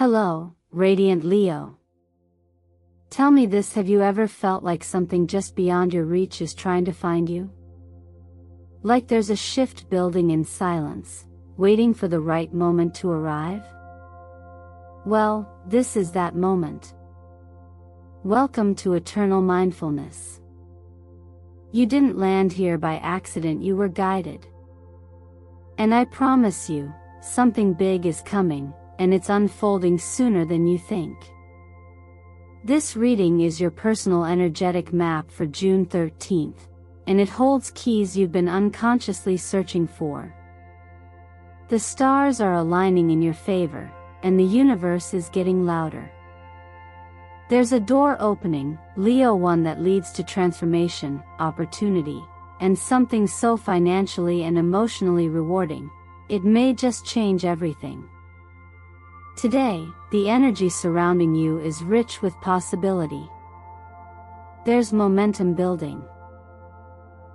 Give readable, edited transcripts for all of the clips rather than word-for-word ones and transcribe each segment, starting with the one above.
Hello, Radiant Leo. Tell me this: have you ever felt like something just beyond your reach is trying to find you? Like there's a shift building in silence, waiting for the right moment to arrive? Well, this is that moment. Welcome to eternal mindfulness. You didn't land here by accident, you were guided. And I promise you, something big is coming, and it's unfolding sooner than you think. This reading is your personal energetic map for June 13th, and it holds keys you've been unconsciously searching for. The stars are aligning in your favor, and the universe is getting louder. There's a door opening, Leo, one that leads to transformation, opportunity, and something so financially and emotionally rewarding, it may just change everything. Today, the energy surrounding you is rich with possibility. There's momentum building.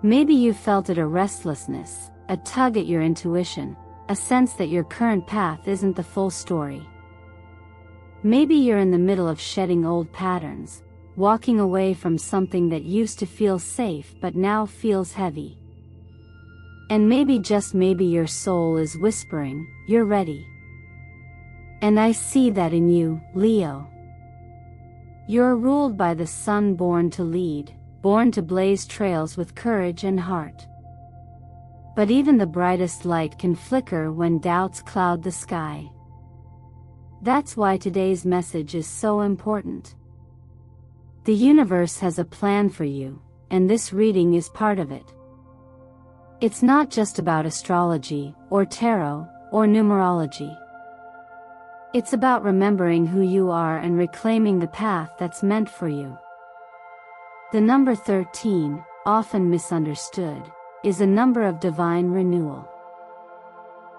Maybe you felt it, a restlessness, a tug at your intuition, a sense that your current path isn't the full story. Maybe you're in the middle of shedding old patterns, walking away from something that used to feel safe but now feels heavy. And maybe, just maybe, your soul is whispering, you're ready. And I see that in you, Leo. You're ruled by the sun, born to lead, born to blaze trails with courage and heart. But even the brightest light can flicker when doubts cloud the sky. That's why today's message is so important. The universe has a plan for you, and this reading is part of it. It's not just about astrology, or tarot, or numerology. It's about remembering who you are and reclaiming the path that's meant for you. The number 13, often misunderstood, is a number of divine renewal.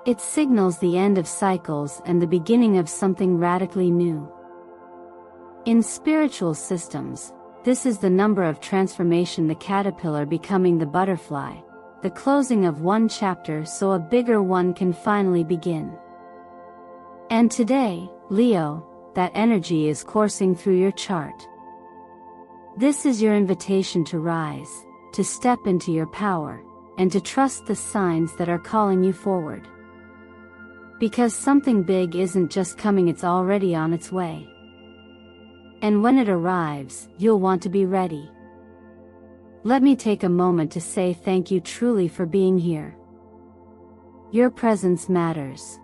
It signals the end of cycles and the beginning of something radically new. In spiritual systems, this is the number of transformation, the caterpillar becoming the butterfly, the closing of one chapter so a bigger one can finally begin. And today, Leo, that energy is coursing through your chart. This is your invitation to rise, to step into your power, and to trust the signs that are calling you forward. Because something big isn't just coming, it's already on its way. And when it arrives, you'll want to be ready. Let me take a moment to say thank you truly for being here. Your presence matters.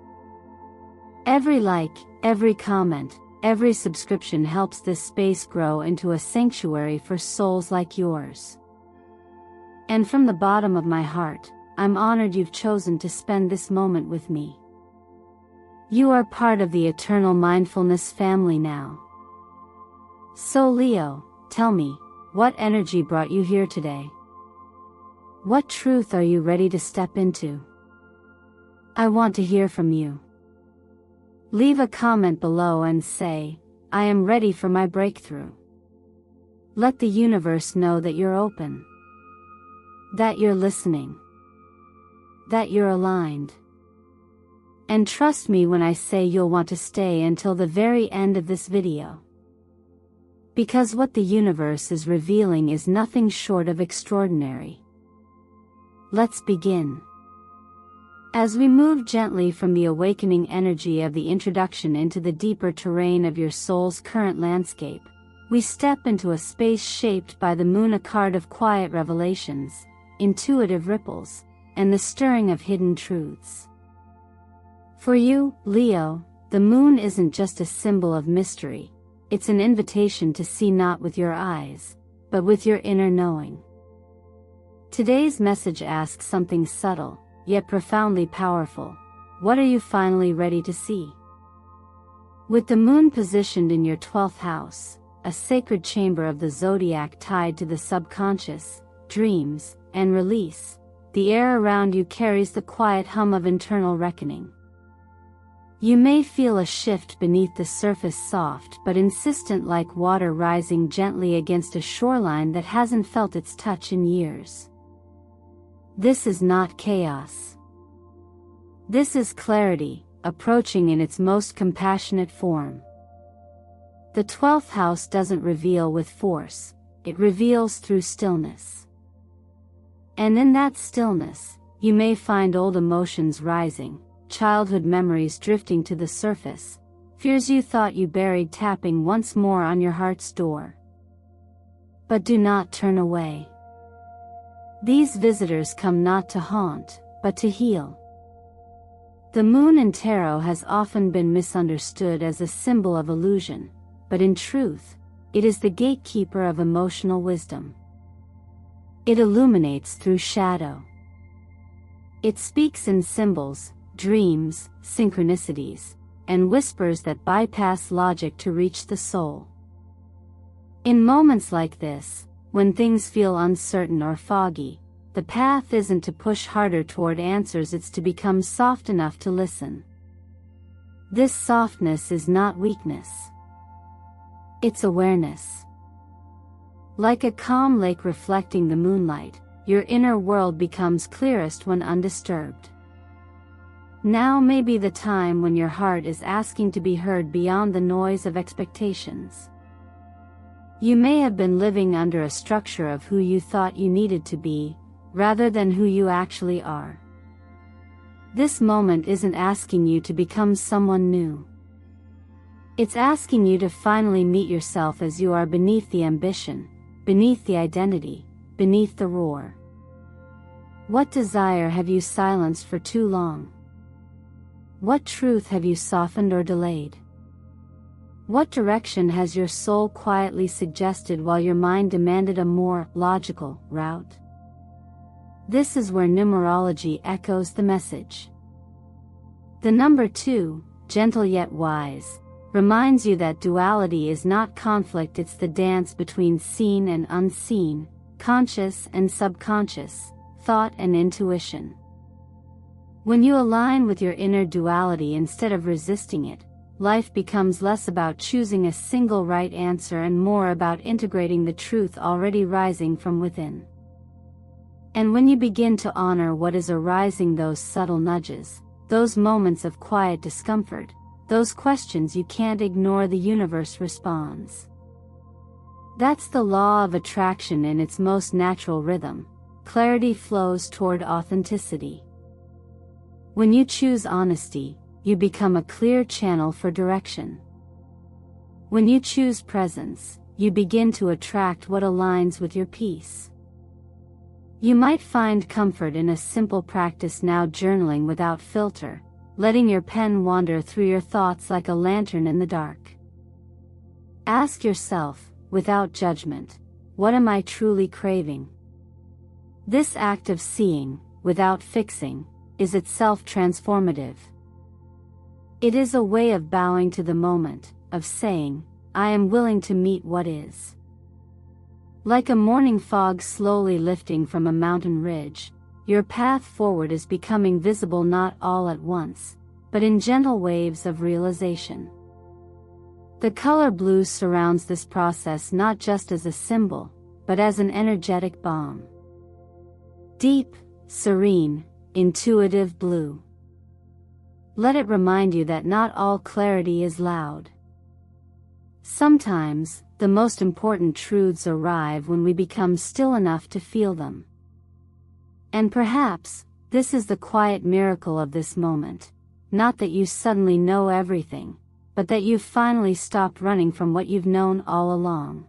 Every like, every comment, every subscription helps this space grow into a sanctuary for souls like yours. And from the bottom of my heart, I'm honored you've chosen to spend this moment with me. You are part of the eternal mindfulness family now. So Leo, tell me, what energy brought you here today? What truth are you ready to step into? I want to hear from you. Leave a comment below and say, I am ready for my breakthrough. Let the universe know that you're open, that you're listening, that you're aligned. And trust me when I say you'll want to stay until the very end of this video. Because what the universe is revealing is nothing short of extraordinary. Let's begin. As we move gently from the awakening energy of the introduction into the deeper terrain of your soul's current landscape, we step into a space shaped by the moon, a card of quiet revelations, intuitive ripples, and the stirring of hidden truths. For you, Leo, the moon isn't just a symbol of mystery, it's an invitation to see not with your eyes, but with your inner knowing. Today's message asks something subtle, yet profoundly powerful. What are you finally ready to see? With the moon positioned in your 12th house, a sacred chamber of the zodiac tied to the subconscious, dreams, and release, the air around you carries the quiet hum of internal reckoning. You may feel a shift beneath the surface, soft but insistent, like water rising gently against a shoreline that hasn't felt its touch in years. This is not chaos. This is clarity, approaching in its most compassionate form. The 12th house doesn't reveal with force, it reveals through stillness. And in that stillness, you may find old emotions rising, childhood memories drifting to the surface, fears you thought you buried tapping once more on your heart's door. But do not turn away. These visitors come not to haunt, but to heal. The moon in tarot has often been misunderstood as a symbol of illusion, but in truth, it is the gatekeeper of emotional wisdom. It illuminates through shadow. It speaks in symbols, dreams, synchronicities, and whispers that bypass logic to reach the soul. In moments like this, when things feel uncertain or foggy, the path isn't to push harder toward answers, it's to become soft enough to listen. This softness is not weakness. It's awareness. Like a calm lake reflecting the moonlight, your inner world becomes clearest when undisturbed. Now may be the time when your heart is asking to be heard beyond the noise of expectations. You may have been living under a structure of who you thought you needed to be, rather than who you actually are. This moment isn't asking you to become someone new. It's asking you to finally meet yourself as you are, beneath the ambition, beneath the identity, beneath the roar. What desire have you silenced for too long? What truth have you softened or delayed? What direction has your soul quietly suggested while your mind demanded a more logical route? This is where numerology echoes the message. The number 2, gentle yet wise, reminds you that duality is not conflict, it's the dance between seen and unseen, conscious and subconscious, thought and intuition. When you align with your inner duality instead of resisting it, life becomes less about choosing a single right answer and more about integrating the truth already rising from within. And when you begin to honor what is arising, those subtle nudges, those moments of quiet discomfort, those questions you can't ignore, the universe responds. That's the law of attraction in its most natural rhythm. Clarity flows toward authenticity. When you choose honesty, you become a clear channel for direction. When you choose presence, you begin to attract what aligns with your peace. You might find comfort in a simple practice now, journaling without filter, letting your pen wander through your thoughts like a lantern in the dark. Ask yourself, without judgment, what am I truly craving? This act of seeing, without fixing, is itself transformative. It is a way of bowing to the moment, of saying, I am willing to meet what is. Like a morning fog slowly lifting from a mountain ridge, your path forward is becoming visible, not all at once, but in gentle waves of realization. The color blue surrounds this process not just as a symbol, but as an energetic balm. Deep, serene, intuitive blue. Let it remind you that not all clarity is loud. Sometimes, the most important truths arrive when we become still enough to feel them. And perhaps, this is the quiet miracle of this moment, not that you suddenly know everything, but that you've finally stopped running from what you've known all along.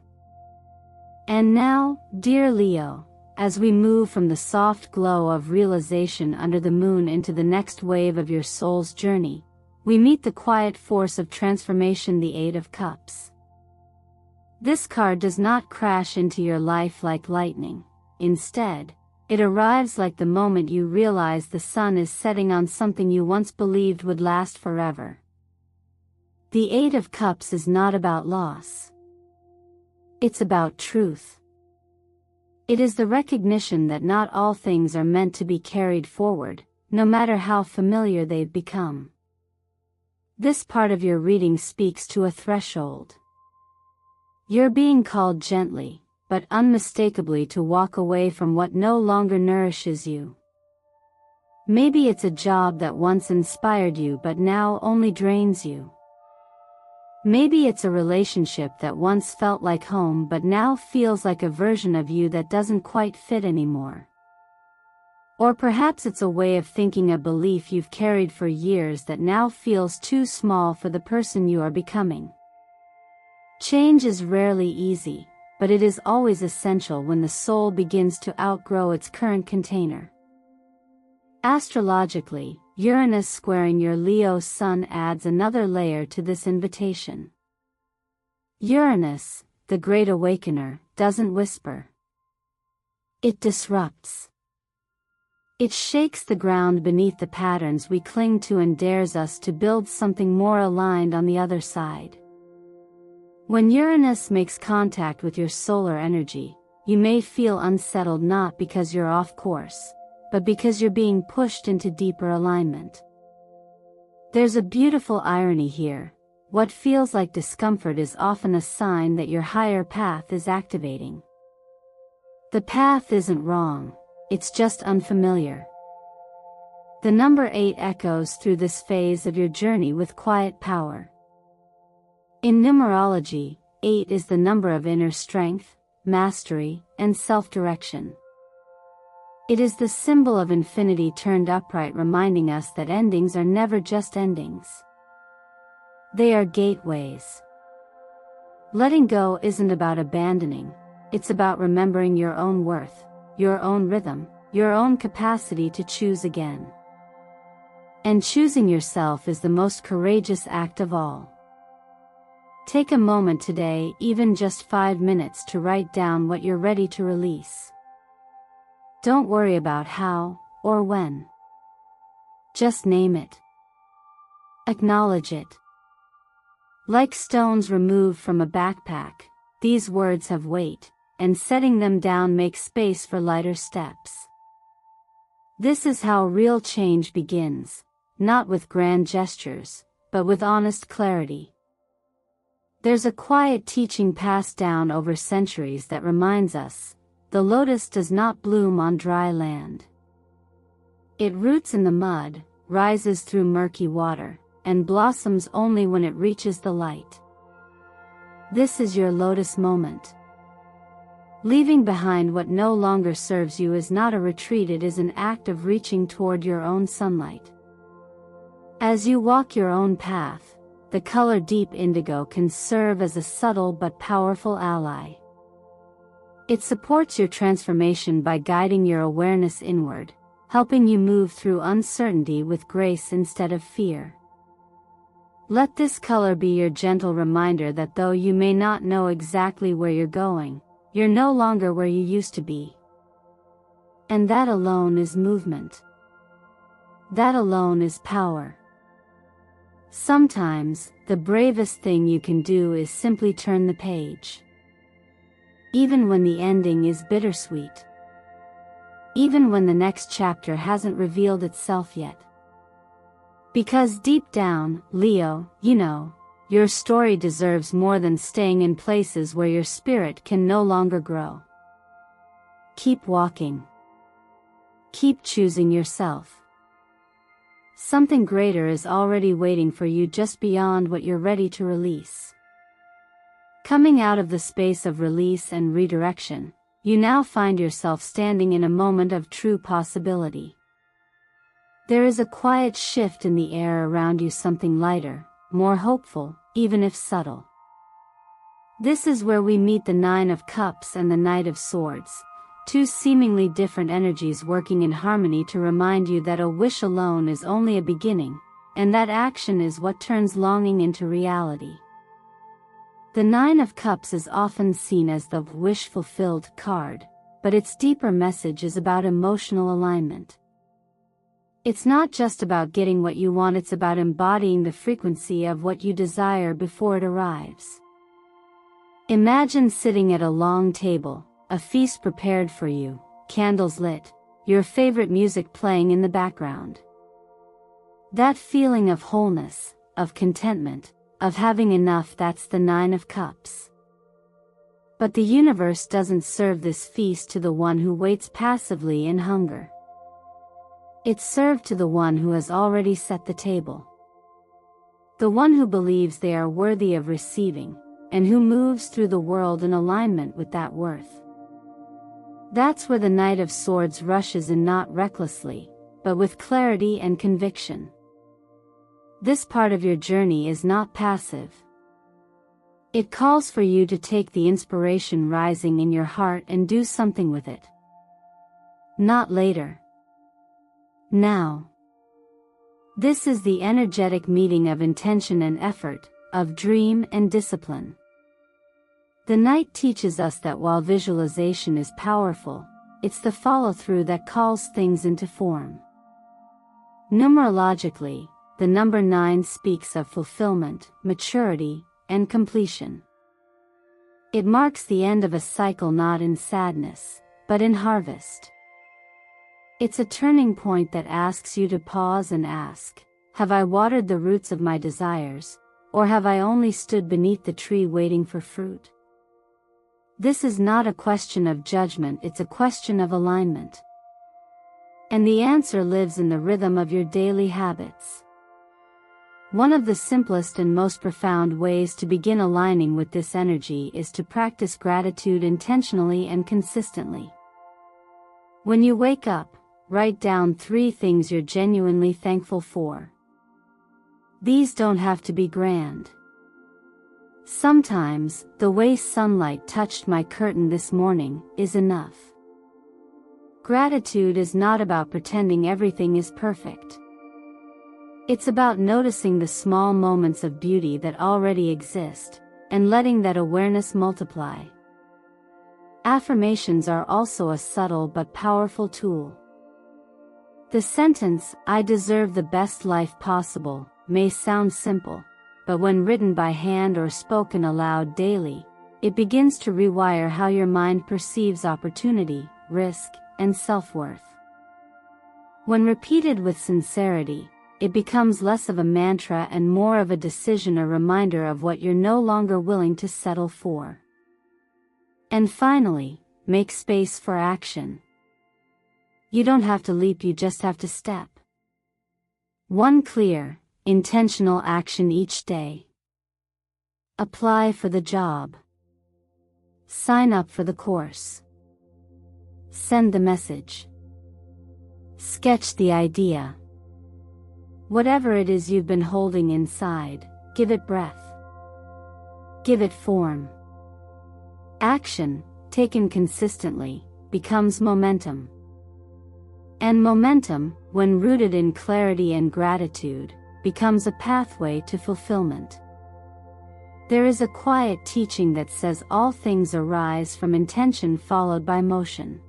And now, dear Leo, as we move from the soft glow of realization under the moon into the next wave of your soul's journey, we meet the quiet force of transformation, the 8 of Cups. This card does not crash into your life like lightning. Instead, it arrives like the moment you realize the sun is setting on something you once believed would last forever. The 8 of Cups is not about loss. It's about truth. It is the recognition that not all things are meant to be carried forward, no matter how familiar they've become. This part of your reading speaks to a threshold. You're being called gently, but unmistakably, to walk away from what no longer nourishes you. Maybe it's a job that once inspired you but now only drains you. Maybe it's a relationship that once felt like home but now feels like a version of you that doesn't quite fit anymore. Or perhaps it's a way of thinking, a belief you've carried for years that now feels too small for the person you are becoming. Change is rarely easy, but it is always essential when the soul begins to outgrow its current container. Astrologically, Uranus squaring your Leo sun adds another layer to this invitation. Uranus, the Great Awakener, doesn't whisper. It disrupts. It shakes the ground beneath the patterns we cling to and dares us to build something more aligned on the other side. When Uranus makes contact with your solar energy, you may feel unsettled, not because you're off course, but because you're being pushed into deeper alignment. There's a beautiful irony here. What feels like discomfort is often a sign that your higher path is activating. The path isn't wrong, it's just unfamiliar. The number 8 echoes through this phase of your journey with quiet power. In numerology, 8 is the number of inner strength, mastery, and self-direction. It is the symbol of infinity turned upright, reminding us that endings are never just endings. They are gateways. Letting go isn't about abandoning, it's about remembering your own worth, your own rhythm, your own capacity to choose again. And choosing yourself is the most courageous act of all. Take a moment today, even just 5 minutes, to write down what you're ready to release. Don't worry about how or when. Just name it. Acknowledge it. Like stones removed from a backpack, these words have weight, and setting them down makes space for lighter steps. This is how real change begins, not with grand gestures, but with honest clarity. There's a quiet teaching passed down over centuries that reminds us, the lotus does not bloom on dry land. It roots in the mud, rises through murky water, and blossoms only when it reaches the light. This is your lotus moment. Leaving behind what no longer serves you is not a retreat, it is an act of reaching toward your own sunlight. As you walk your own path, the color deep indigo can serve as a subtle but powerful ally. It supports your transformation by guiding your awareness inward, helping you move through uncertainty with grace instead of fear. Let this color be your gentle reminder that though you may not know exactly where you're going, you're no longer where you used to be. And that alone is movement. That alone is power. Sometimes, the bravest thing you can do is simply turn the page. Even when the ending is bittersweet. Even when the next chapter hasn't revealed itself yet. Because deep down, Leo, you know, your story deserves more than staying in places where your spirit can no longer grow. Keep walking. Keep choosing yourself. Something greater is already waiting for you just beyond what you're ready to release. Coming out of the space of release and redirection, you now find yourself standing in a moment of true possibility. There is a quiet shift in the air around you, something lighter, more hopeful, even if subtle. This is where we meet the 9 of Cups and the Knight of Swords, two seemingly different energies working in harmony to remind you that a wish alone is only a beginning, and that action is what turns longing into reality. The 9 of Cups is often seen as the wish-fulfilled card, but its deeper message is about emotional alignment. It's not just about getting what you want, it's about embodying the frequency of what you desire before it arrives. Imagine sitting at a long table, a feast prepared for you, candles lit, your favorite music playing in the background. That feeling of wholeness, of contentment, of having enough, that's the 9 of Cups. But the universe doesn't serve this feast to the one who waits passively in hunger. It's served to the one who has already set the table. The one who believes they are worthy of receiving, and who moves through the world in alignment with that worth. That's where the Knight of Swords rushes in, not recklessly, but with clarity and conviction. This part of your journey is not passive. It calls for you to take the inspiration rising in your heart and do something with it. Not later. Now. This is the energetic meeting of intention and effort, of dream and discipline. The Knight teaches us that while visualization is powerful, it's the follow-through that calls things into form. Numerologically, the number 9 speaks of fulfillment, maturity, and completion. It marks the end of a cycle, not in sadness, but in harvest. It's a turning point that asks you to pause and ask, have I watered the roots of my desires, or have I only stood beneath the tree waiting for fruit? This is not a question of judgment, it's a question of alignment. And the answer lives in the rhythm of your daily habits. One of the simplest and most profound ways to begin aligning with this energy is to practice gratitude intentionally and consistently. When you wake up, write down 3 things you're genuinely thankful for. These don't have to be grand. Sometimes, the way sunlight touched my curtain this morning is enough. Gratitude is not about pretending everything is perfect. It's about noticing the small moments of beauty that already exist, and letting that awareness multiply. Affirmations are also a subtle but powerful tool. The sentence, "I deserve the best life possible," may sound simple, but when written by hand or spoken aloud daily, it begins to rewire how your mind perceives opportunity, risk, and self-worth. When repeated with sincerity, it becomes less of a mantra and more of a decision, a reminder of what you're no longer willing to settle for. And finally, make space for action. You don't have to leap, you just have to step. One clear, intentional action each day. Apply for the job. Sign up for the course. Send the message. Sketch the idea. Whatever it is you've been holding inside, give it breath. Give it form. Action, taken consistently, becomes momentum. And momentum, when rooted in clarity and gratitude, becomes a pathway to fulfillment. There is a quiet teaching that says all things arise from intention followed by motion.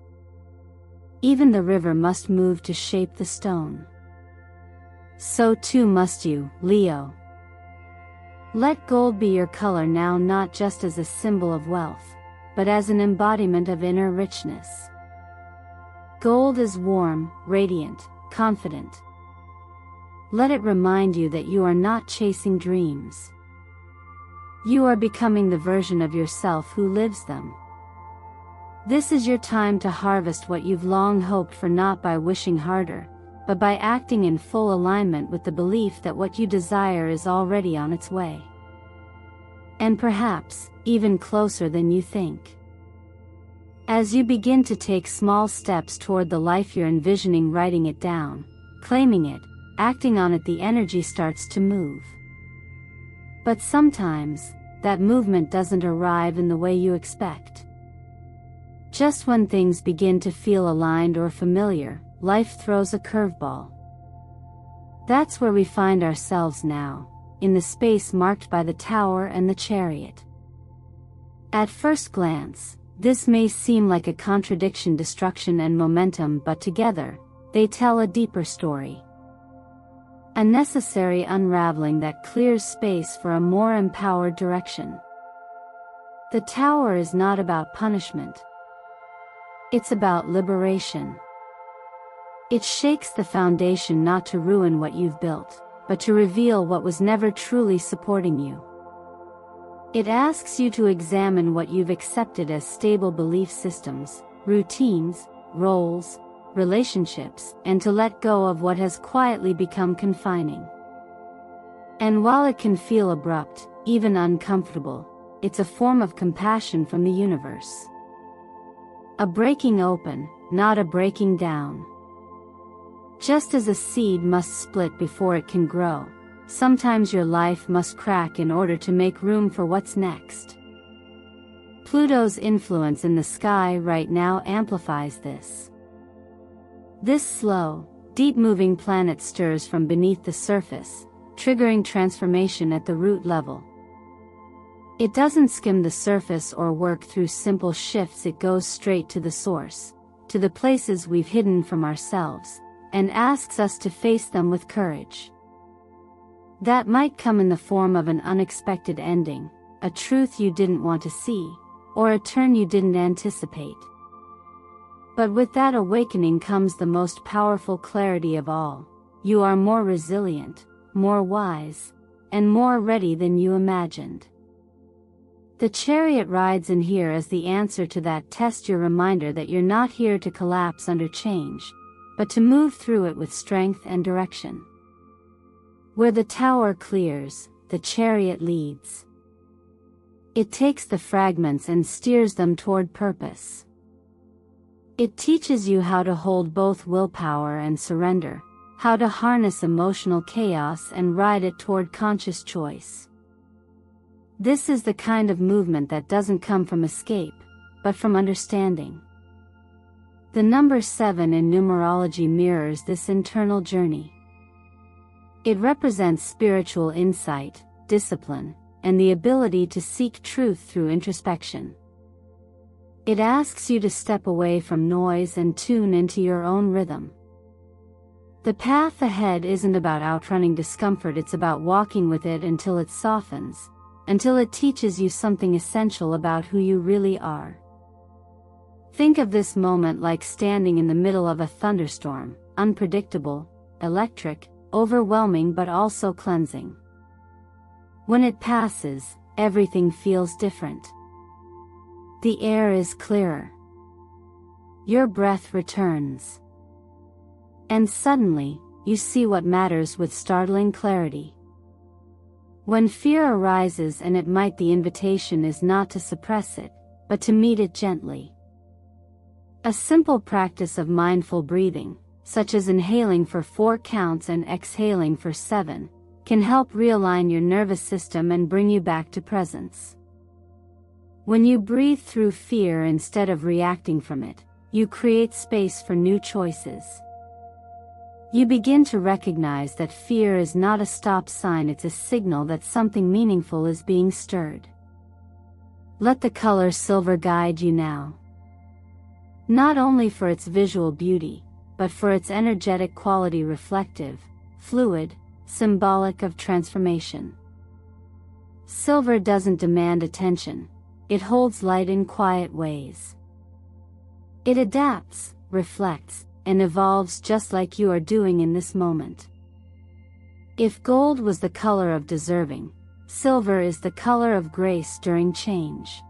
Even the river must move to shape the stone. So too must you, Leo. Let gold be your color now, not just as a symbol of wealth, but as an embodiment of inner richness. Gold is warm, radiant, confident. Let it remind you that you are not chasing dreams. You are becoming the version of yourself who lives them. This is your time to harvest what you've long hoped for, not by wishing harder, but by acting in full alignment with the belief that what you desire is already on its way. And perhaps, even closer than you think. As you begin to take small steps toward the life you're envisioning, writing it down, claiming it, acting on it, the energy starts to move. But sometimes, that movement doesn't arrive in the way you expect. Just when things begin to feel aligned or familiar, life throws a curveball. That's where we find ourselves now, in the space marked by the Tower and the Chariot. At first glance, this may seem like a contradiction, destruction and momentum, but together, they tell a deeper story. A necessary unraveling that clears space for a more empowered direction. The Tower is not about punishment. It's about liberation. It shakes the foundation not to ruin what you've built, but to reveal what was never truly supporting you. It asks you to examine what you've accepted as stable belief systems, routines, roles, relationships, and to let go of what has quietly become confining. And while it can feel abrupt, even uncomfortable, it's a form of compassion from the universe. A breaking open, not a breaking down. Just as a seed must split before it can grow, sometimes your life must crack in order to make room for what's next. Pluto's influence in the sky right now amplifies this. This slow, deep-moving planet stirs from beneath the surface, triggering transformation at the root level. It doesn't skim the surface or work through simple shifts, it goes straight to the source, to the places we've hidden from ourselves, and asks us to face them with courage. That might come in the form of an unexpected ending, a truth you didn't want to see, or a turn you didn't anticipate. But with that awakening comes the most powerful clarity of all. You are more resilient, more wise, and more ready than you imagined. The Chariot rides in here as the answer to that test, your reminder that you're not here to collapse under change, but to move through it with strength and direction. Where the tower clears, the Chariot leads. It takes the fragments and steers them toward purpose. It teaches you how to hold both willpower and surrender, how to harness emotional chaos and ride it toward conscious choice. This is the kind of movement that doesn't come from escape, but from understanding. The number 7 in numerology mirrors this internal journey. It represents spiritual insight, discipline, and the ability to seek truth through introspection. It asks you to step away from noise and tune into your own rhythm. The path ahead isn't about outrunning discomfort, it's about walking with it until it softens, until it teaches you something essential about who you really are. Think of this moment like standing in the middle of a thunderstorm, unpredictable, electric, overwhelming but also cleansing. When it passes, everything feels different. The air is clearer. Your breath returns. And suddenly, you see what matters with startling clarity. When fear arises, and the invitation is not to suppress it, but to meet it gently. A simple practice of mindful breathing, such as inhaling for 4 counts and exhaling for 7, can help realign your nervous system and bring you back to presence. When you breathe through fear instead of reacting from it, you create space for new choices. You begin to recognize that fear is not a stop sign, it's a signal that something meaningful is being stirred. Let the color silver guide you now. Not only for its visual beauty, but for its energetic quality, reflective, fluid, symbolic of transformation. Silver doesn't demand attention, it holds light in quiet ways. It adapts, reflects, and evolves just like you are doing in this moment. If gold was the color of deserving, silver is the color of grace during change.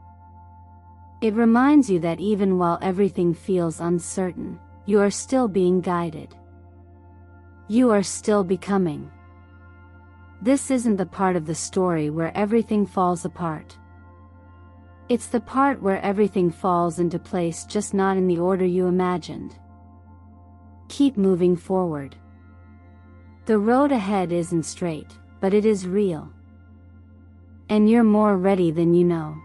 It reminds you that even while everything feels uncertain, you are still being guided. You are still becoming. This isn't the part of the story where everything falls apart. It's the part where everything falls into place, just not in the order you imagined. Keep moving forward. The road ahead isn't straight, but it is real. And you're more ready than you know.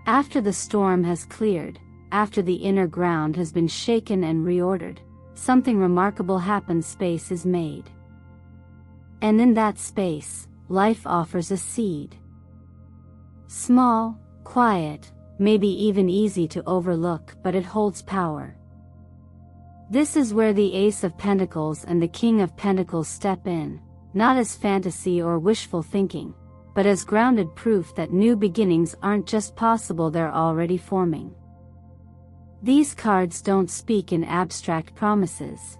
After the storm has cleared, after the inner ground has been shaken and reordered, something remarkable happens. Space is made. And in that space, life offers a seed. Small, quiet, maybe even easy to overlook, but it holds power. This is where the Ace of Pentacles and the King of Pentacles step in, not as fantasy or wishful thinking, but as grounded proof that new beginnings aren't just possible, they're already forming. These cards don't speak in abstract promises.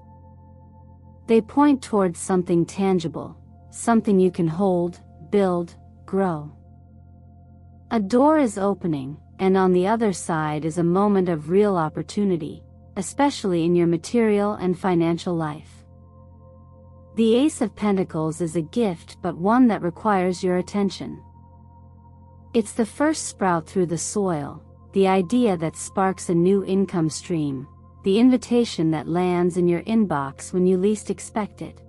They point towards something tangible, something you can hold, build, grow. A door is opening, and on the other side is a moment of real opportunity, especially in your material and financial life. The Ace of Pentacles is a gift, but one that requires your attention. It's the first sprout through the soil, the idea that sparks a new income stream, the invitation that lands in your inbox when you least expect it.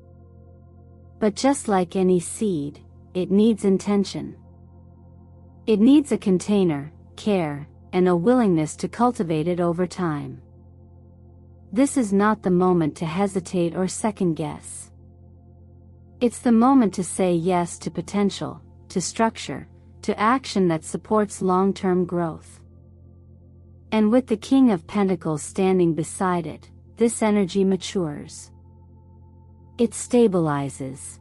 But just like any seed, it needs intention. It needs a container, care, and a willingness to cultivate it over time. This is not the moment to hesitate or second guess. It's the moment to say yes to potential, to structure, to action that supports long-term growth. And with the King of Pentacles standing beside it, this energy matures. It stabilizes.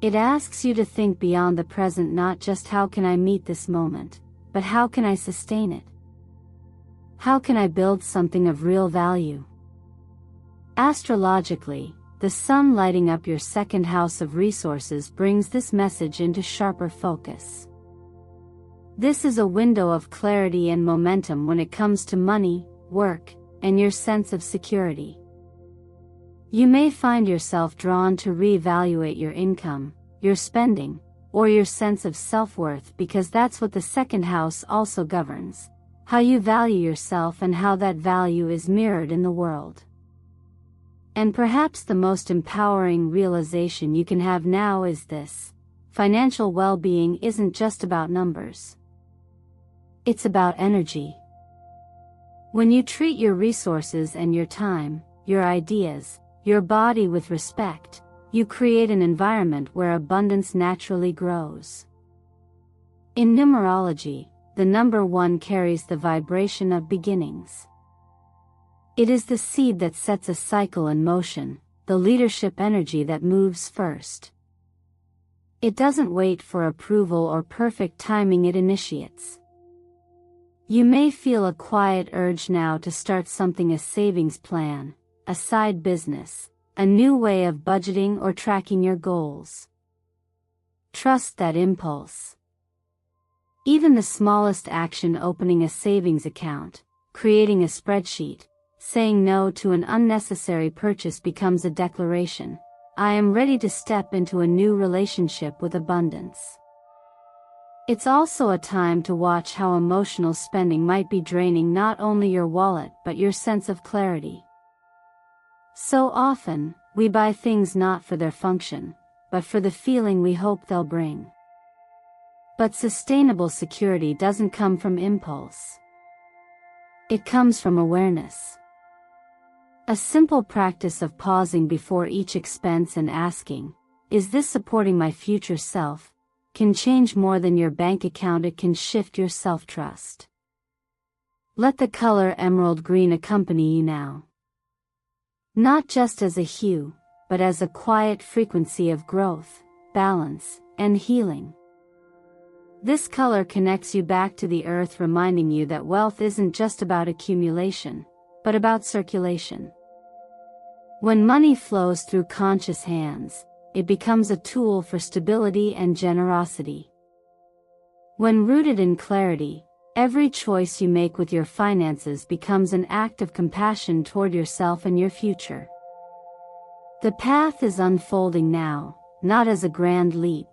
It asks you to think beyond the present, not just how can I meet this moment, but how can I sustain it? How can I build something of real value? Astrologically, the sun lighting up your second house of resources brings this message into sharper focus. This is a window of clarity and momentum when it comes to money, work, and your sense of security. You may find yourself drawn to reevaluate your income, your spending, or your sense of self-worth, because that's what the second house also governs: how you value yourself and how that value is mirrored in the world. And perhaps the most empowering realization you can have now is this: financial well-being isn't just about numbers. It's about energy. When you treat your resources and your time, your ideas, your body with respect, you create an environment where abundance naturally grows. In numerology, the number 1 carries the vibration of beginnings. It is the seed that sets a cycle in motion, the leadership energy that moves first. It doesn't wait for approval or perfect timing, it initiates. You may feel a quiet urge now to start something: a savings plan, a side business, a new way of budgeting or tracking your goals. Trust that impulse. Even the smallest action, opening a savings account, creating a spreadsheet, saying no to an unnecessary purchase, becomes a declaration: I am ready to step into a new relationship with abundance. It's also a time to watch how emotional spending might be draining not only your wallet but your sense of clarity. So often, we buy things not for their function, but for the feeling we hope they'll bring. But sustainable security doesn't come from impulse. It comes from awareness. A simple practice of pausing before each expense and asking, is this supporting my future self, can change more than your bank account. It can shift your self-trust. Let the color emerald green accompany you now. Not just as a hue, but as a quiet frequency of growth, balance, and healing. This color connects you back to the earth, reminding you that wealth isn't just about accumulation, but about circulation. When money flows through conscious hands, it becomes a tool for stability and generosity. When rooted in clarity, every choice you make with your finances becomes an act of compassion toward yourself and your future. The path is unfolding now, not as a grand leap,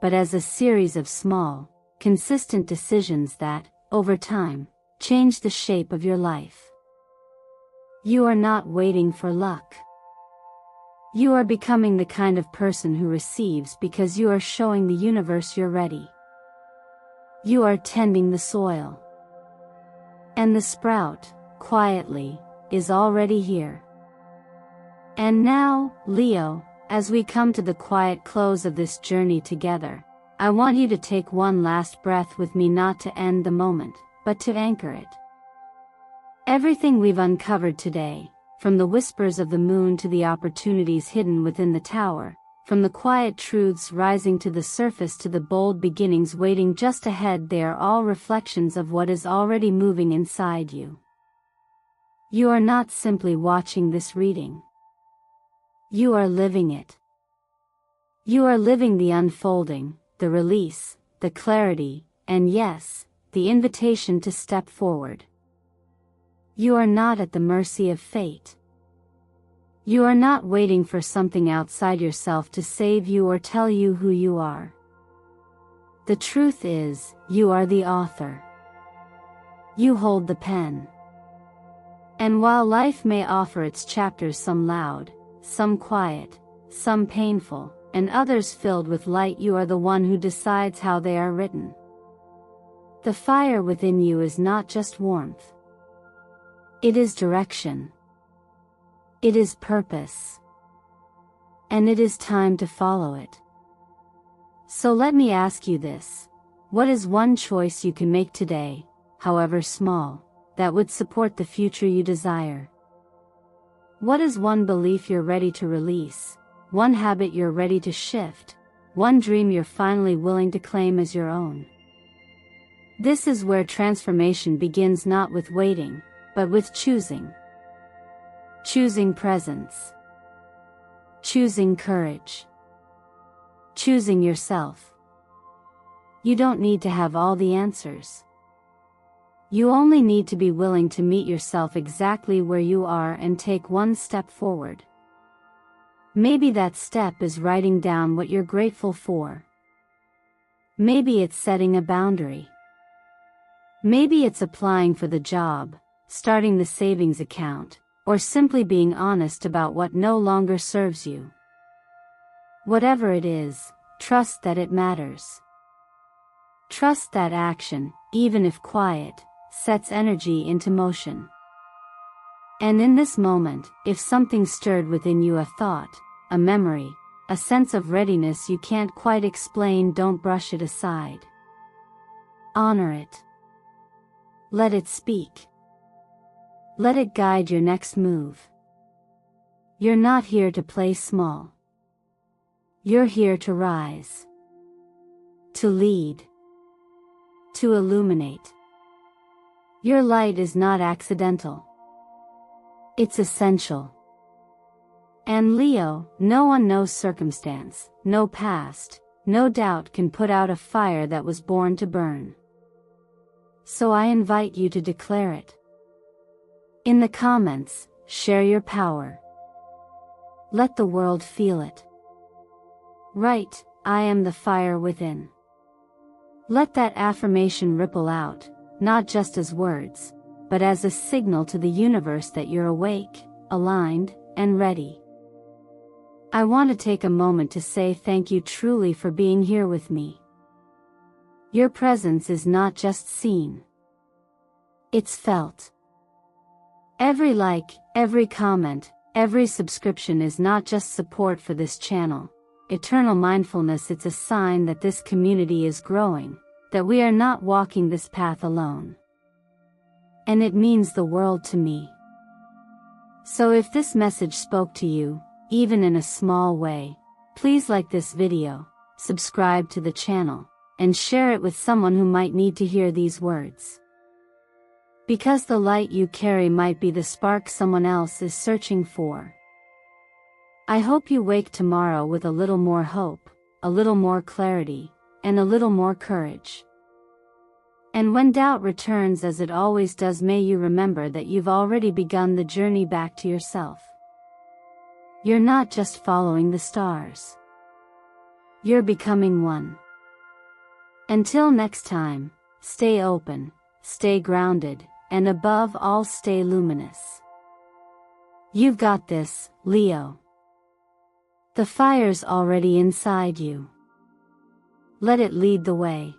but as a series of small, consistent decisions that, over time, change the shape of your life. You are not waiting for luck. You are becoming the kind of person who receives because you are showing the universe you're ready. You are tending the soil. And the sprout, quietly, is already here. And now, Leo, as we come to the quiet close of this journey together, I want you to take one last breath with me, not to end the moment, but to anchor it. Everything we've uncovered today, from the whispers of the moon to the opportunities hidden within the tower, from the quiet truths rising to the surface to the bold beginnings waiting just ahead, they are all reflections of what is already moving inside you. You are not simply watching this reading. You are living it. You are living the unfolding, the release, the clarity, and yes, the invitation to step forward. You are not at the mercy of fate. You are not waiting for something outside yourself to save you or tell you who you are. The truth is, you are the author. You hold the pen. And while life may offer its chapters, some loud, some quiet, some painful, and others filled with light, you are the one who decides how they are written. The fire within you is not just warmth. It is direction. It is purpose. And it is time to follow it. So let me ask you this. What is one choice you can make today, however small, that would support the future you desire? What is one belief you're ready to release, one habit you're ready to shift, one dream you're finally willing to claim as your own? This is where transformation begins, not with waiting, but with choosing. Choosing presence. Choosing courage. Choosing yourself. You don't need to have all the answers. You only need to be willing to meet yourself exactly where you are and take one step forward. Maybe that step is writing down what you're grateful for. Maybe it's setting a boundary. Maybe it's applying for the job, starting the savings account, or simply being honest about what no longer serves you. Whatever it is, trust that it matters. Trust that action, even if quiet, sets energy into motion. And in this moment, if something stirred within you, a thought, a memory, a sense of readiness you can't quite explain, don't brush it aside. Honor it. Let it speak. Let it guide your next move. You're not here to play small. You're here to rise. To lead. To illuminate. Your light is not accidental. It's essential. And Leo, no one, no circumstance, no past, no doubt can put out a fire that was born to burn. So I invite you to declare it. In the comments, share your power. Let the world feel it. Write, I am the fire within. Let that affirmation ripple out, not just as words, but as a signal to the universe that you're awake, aligned, and ready. I want to take a moment to say thank you truly for being here with me. Your presence is not just seen. It's felt. Every like, every comment, every subscription is not just support for this channel. Eternal mindfulness, it's a sign that this community is growing, that we are not walking this path alone. And it means the world to me. So if this message spoke to you, even in a small way, please like this video, subscribe to the channel, and share it with someone who might need to hear these words. Because the light you carry might be the spark someone else is searching for. I hope you wake tomorrow with a little more hope, a little more clarity, and a little more courage. And when doubt returns, as it always does, may you remember that you've already begun the journey back to yourself. You're not just following the stars. You're becoming one. Until next time, stay open, stay grounded, and above all, stay luminous. You've got this, Leo. The fire's already inside you. Let it lead the way.